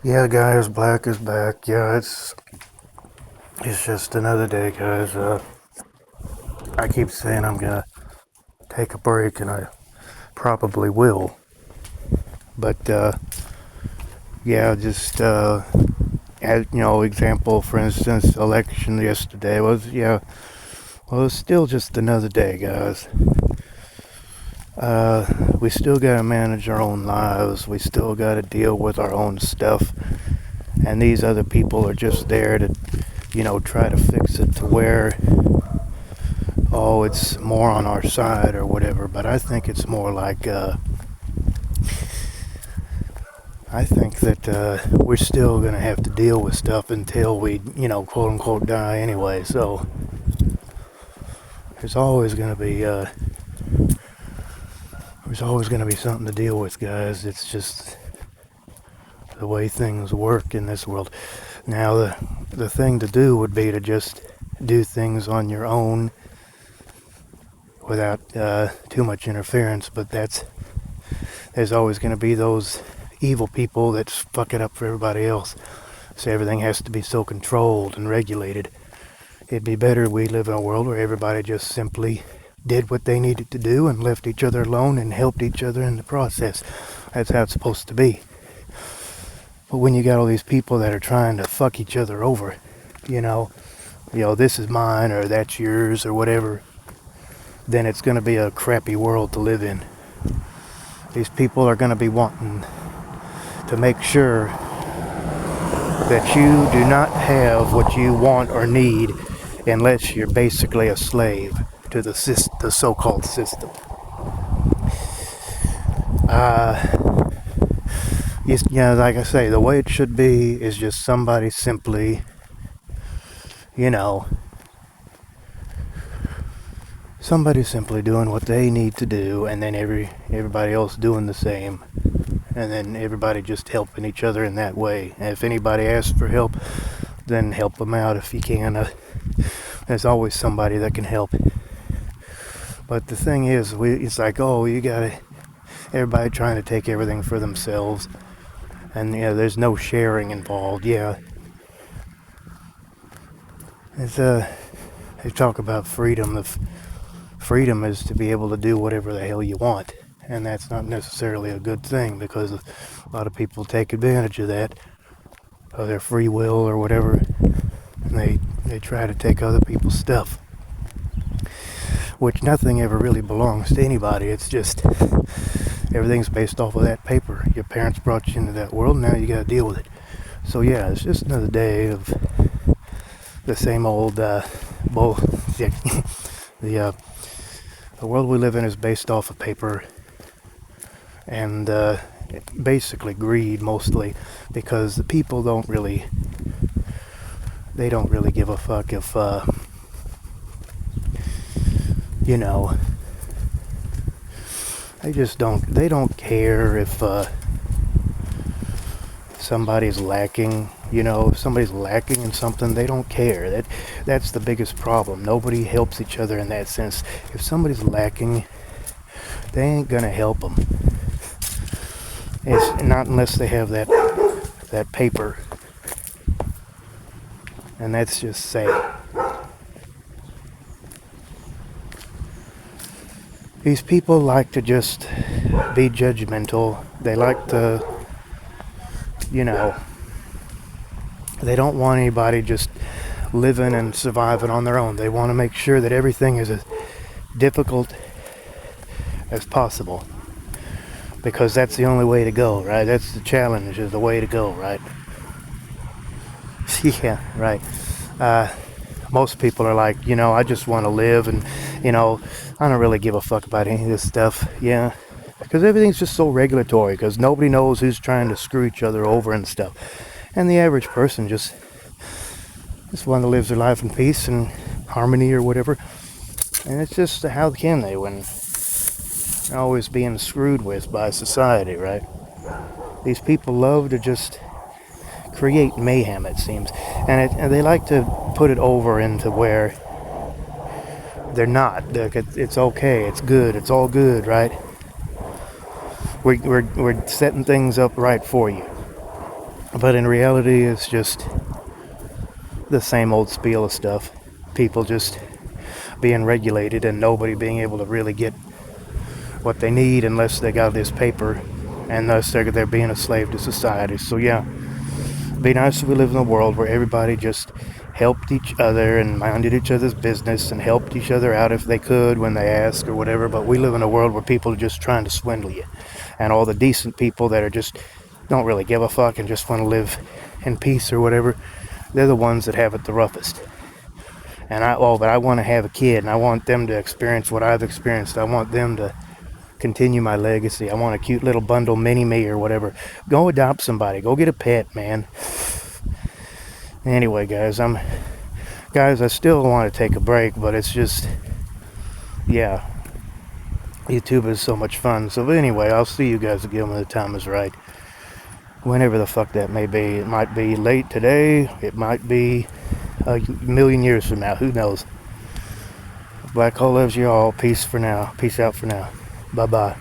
Yeah, guys, Black is back. Yeah, it's just another day, guys. I keep saying I'm gonna take a break, and I probably will. But yeah, just as example, for instance, election yesterday was well, it's still just another day, guys. We still gotta manage our own lives. We still gotta deal with our own stuff, and these other people are just there to, try to fix it to where it's more on our side or whatever. But I think it's more like, I think that we're still going to have to deal with stuff until we, quote unquote, die anyway. So there's always going to be, something to deal with, guys. It's just the way things work in this world. Now, the thing to do would be to just do things on your own without too much interference, but there's always going to be those evil people that fuck it up for everybody else. So everything has to be so controlled and regulated. It'd be better we live in a world where everybody just simply did what they needed to do and left each other alone and helped each other in the process. That's how it's supposed to be. But when you got all these people that are trying to fuck each other over, this is mine or that's yours or whatever, then it's going to be a crappy world to live in. These people are going to be wanting to make sure that you do not have what you want or need unless you're basically a slave to the so-called system. Like I say, the way it should be is just somebody simply, doing what they need to do, and then everybody else doing the same, and then everybody just helping each other in that way. And if anybody asks for help, then help them out if you can. There's always somebody that can help. But the thing is, it's like, everybody trying to take everything for themselves, and there's no sharing involved. They talk about freedom. Freedom is to be able to do whatever the hell you want, and that's not necessarily a good thing, because a lot of people take advantage of that, of their free will or whatever, and they try to take other people's stuff, which nothing ever really belongs to anybody. It's just everything's based off of that paper. Your parents brought you into that world, now you gotta deal with it. So yeah, it's just another day of the same old bull. The world we live in is based off of paper and basically greed, mostly, because the people don't really give a fuck if they don't care if somebody's lacking. If somebody's lacking in something, they don't care. That's the biggest problem. Nobody helps each other in that sense. If somebody's lacking, they ain't gonna help them. It's not unless they have that paper, and that's just sad. These people like to just be judgmental. They like to, they don't want anybody just living and surviving on their own. They want to make sure that everything is as difficult as possible, because that's the only way to go, right? That's the challenge, is the way to go, right? Yeah, right. Most people are like, I just want to live, and I don't really give a fuck about any of this stuff. Yeah, because everything's just so regulatory, because nobody knows who's trying to screw each other over and stuff. And the average person just one that lives their life in peace and harmony or whatever. And it's just, how can they when they're always being screwed with by society, right? These people love to just create mayhem, it seems, and they like to put it over into where they're not. It's okay, it's good, it's all good, right? We're setting things up right for you. But in reality, it's just the same old spiel of stuff. People just being regulated and nobody being able to really get what they need unless they got this paper, and thus they're being a slave to society. So yeah, it'd be nice if we live in a world where everybody just helped each other and minded each other's business and helped each other out if they could when they asked or whatever. But we live in a world where people are just trying to swindle you, and all the decent people that are just don't really give a fuck and just want to live in peace or whatever, they're the ones that have it the roughest. And but I want to have a kid and I want them to experience what I've experienced. I want them to continue my legacy. I want a cute little bundle mini me or whatever. Go adopt somebody. Go get a pet, man. Anyway, guys, I still want to take a break, but it's just, yeah, YouTube is so much fun. So anyway, I'll see you guys again when the time is right. Whenever the fuck that may be. It might be late today. It might be a million years from now. Who knows? Black Hole loves you all. Peace for now. Peace out for now. Bye-bye.